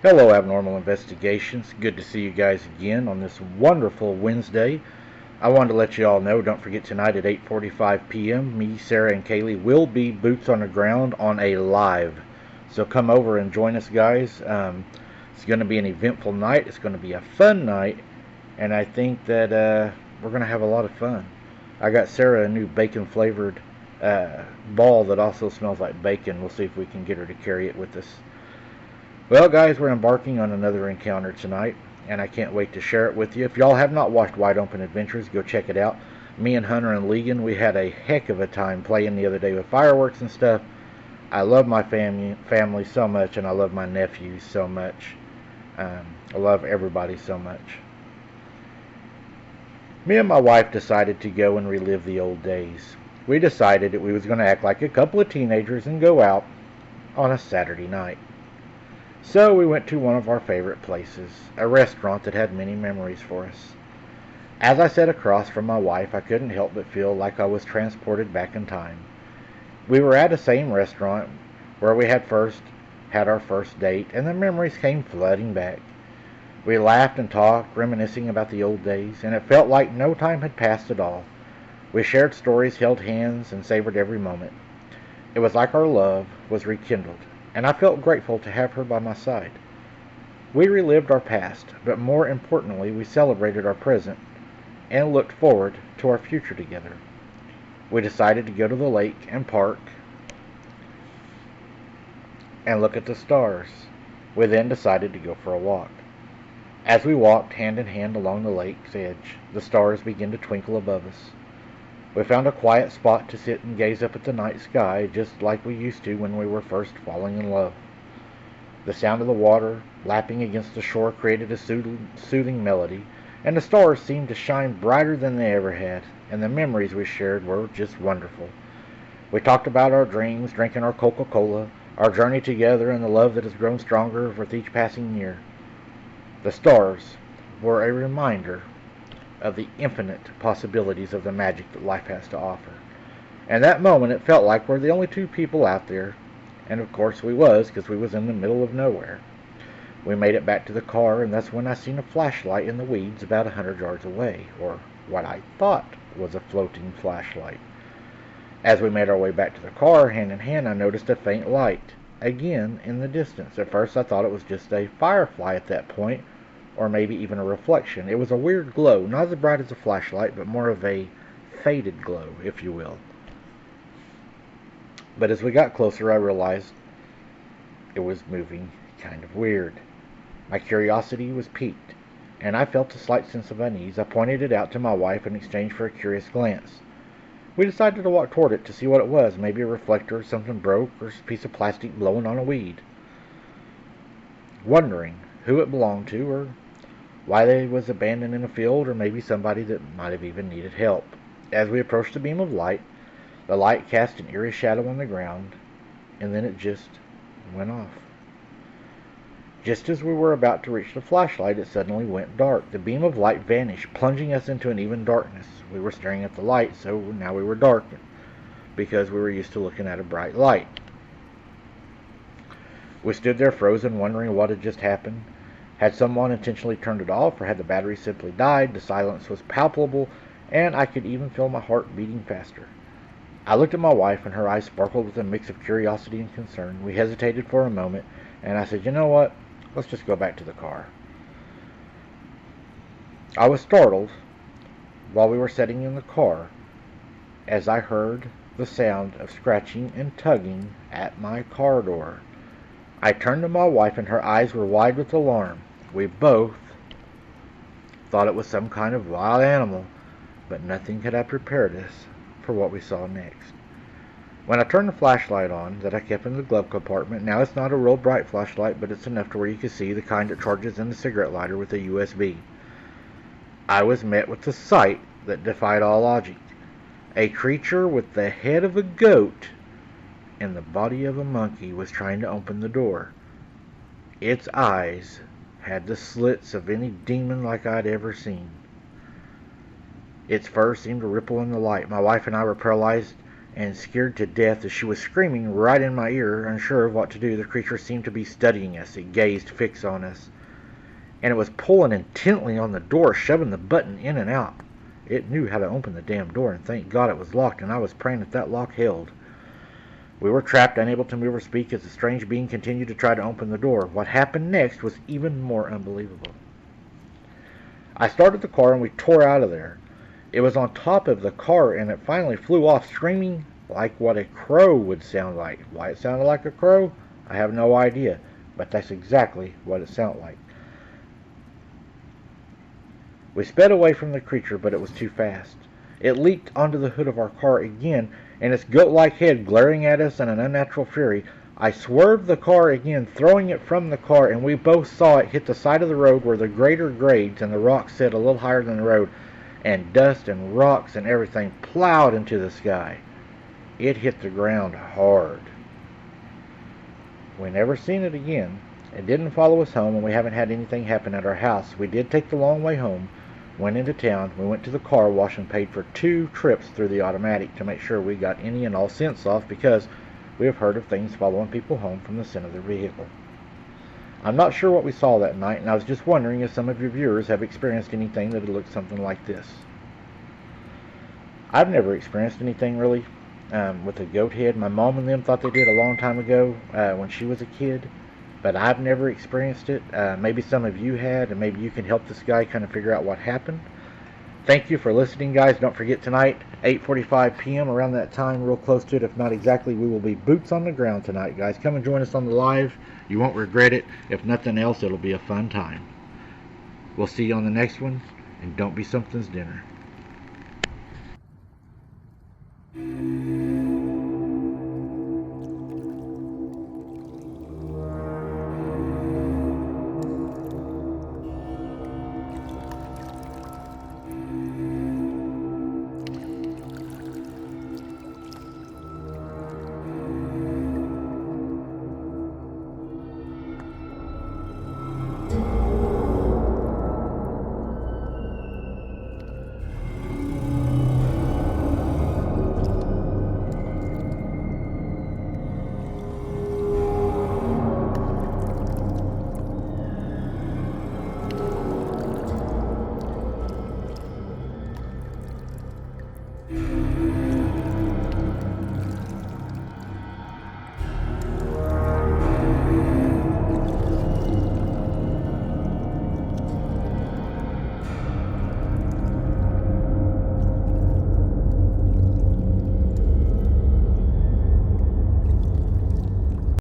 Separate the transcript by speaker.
Speaker 1: Hello, Abnormal Investigations. Good to see you guys again on this wonderful Wednesday. I wanted to let you all know, don't forget tonight at 8:45 p.m., me, Sarah, and Kaylee will be boots on the ground on a live. So come over and join us, guys. It's going to be an eventful night. It's going to be a fun night, and I think that we're going to have a lot of fun. I got Sarah a new bacon-flavored ball that also smells like bacon. We'll see if we can get her to carry it with us. Well, guys, we're embarking on another encounter tonight, and I can't wait to share it with you. If y'all have not watched Wide Open Adventures, go check it out. Me and Hunter and Legan, we had a heck of a time playing the other day with fireworks and stuff. I love my family so much, and I love my nephews so much. I love everybody so much. Me and my wife decided to go and relive the old days. We decided that we was going to act like a couple of teenagers and go out on a Saturday night. So we went to one of our favorite places, a restaurant that had many memories for us. As I sat across from my wife, I couldn't help but feel like I was transported back in time. We were at the same restaurant where we had first had our first date, and the memories came flooding back. We laughed and talked, reminiscing about the old days, and it felt like no time had passed at all. We shared stories, held hands, and savored every moment. It was like our love was rekindled, and I felt grateful to have her by my side. We relived our past, but more importantly, we celebrated our present and looked forward to our future together. We decided to go to the lake and park and look at the stars. We then decided to go for a walk. As we walked hand in hand along the lake's edge, the stars began to twinkle above us. We found a quiet spot to sit and gaze up at the night sky, just like we used to when we were first falling in love. The sound of the water lapping against the shore created a soothing melody, and the stars seemed to shine brighter than they ever had, and the memories we shared were just wonderful. We talked about our dreams, drinking our Coca-Cola, our journey together, and the love that has grown stronger with each passing year. The stars were a reminder of the infinite possibilities of the magic that life has to offer. And that moment it felt like we're the only two people out there, and of course we was, because we was in the middle of nowhere. We made it back to the car, and that's when I seen a flashlight in the weeds about 100 yards away, or what I thought was a floating flashlight. As we made our way back to the car, hand in hand, I noticed a faint light, again in the distance. At first I thought it was just a firefly at that point, or maybe even a reflection. It was a weird glow, not as bright as a flashlight, but more of a faded glow, if you will. But as we got closer, I realized it was moving kind of weird. My curiosity was piqued, and I felt a slight sense of unease. I pointed it out to my wife in exchange for a curious glance. We decided to walk toward it to see what it was, maybe a reflector, something broke, or a piece of plastic blowing on a weed. Wondering who it belonged to, or why it was abandoned in a field, or maybe somebody that might have even needed help. As we approached the beam of light, the light cast an eerie shadow on the ground, and then it just went off. Just as we were about to reach the flashlight, it suddenly went dark. The beam of light vanished, plunging us into an even darkness. We were staring at the light, so now we were darkened, because we were used to looking at a bright light. We stood there frozen, wondering what had just happened. Had someone intentionally turned it off, or had the battery simply died? The silence was palpable, and I could even feel my heart beating faster. I looked at my wife, and her eyes sparkled with a mix of curiosity and concern. We hesitated for a moment, and I said, "You know what? Let's just go back to the car." I was startled while we were sitting in the car as I heard the sound of scratching and tugging at my car door. I turned to my wife, and her eyes were wide with alarm. We both thought it was some kind of wild animal, but nothing could have prepared us for what we saw next. When I turned the flashlight on that I kept in the glove compartment, now it's not a real bright flashlight, but it's enough to where you can see the kind that charges in the cigarette lighter with a USB. I was met with a sight that defied all logic. A creature with the head of a goat and the body of a monkey was trying to open the door. Its eyes had the slits of any demon like I'd ever seen. Its fur seemed to ripple in the light. My wife and I were paralyzed and scared to death as she was screaming right in my ear. Unsure of what to do, the creature seemed to be studying us. It gazed fixed on us, and it was pulling intently on the door, shoving the button in and out. It knew how to open the damn door, and thank God it was locked, and I was praying that lock held. We were trapped, unable to move or speak, as the strange being continued to try to open the door. What happened next was even more unbelievable. I started the car, and we tore out of there. It was on top of the car, and it finally flew off, screaming like what a crow would sound like. Why it sounded like a crow, I have no idea, but that's exactly what it sounded like. We sped away from the creature, but it was too fast. It leaped onto the hood of our car again, and its goat-like head glaring at us in an unnatural fury. I swerved the car again, throwing it from the car, and we both saw it hit the side of the road where the greater grades and the rocks sit a little higher than the road, and dust and rocks and everything plowed into the sky. It hit the ground hard. We never seen it again. It didn't follow us home, and we haven't had anything happen at our house. We did take the long way home, went into town, we went to the car wash and paid for 2 trips through the automatic to make sure we got any and all scents off, because we have heard of things following people home from the scent of their vehicle. I'm not sure what we saw that night, and I was just wondering if some of your viewers have experienced anything that looked something like this. I've never experienced anything really with a goat head. My mom and them thought they did a long time ago when she was a kid, but I've never experienced it. Maybe some of you had, and maybe you can help this guy kind of figure out what happened. Thank you for listening, guys. Don't forget tonight, 8:45 p.m., around that time, real close to it, if not exactly, we will be boots on the ground tonight, guys. Come and join us on the live. You won't regret it. If nothing else, it'll be a fun time. We'll see you on the next one, and don't be something's dinner.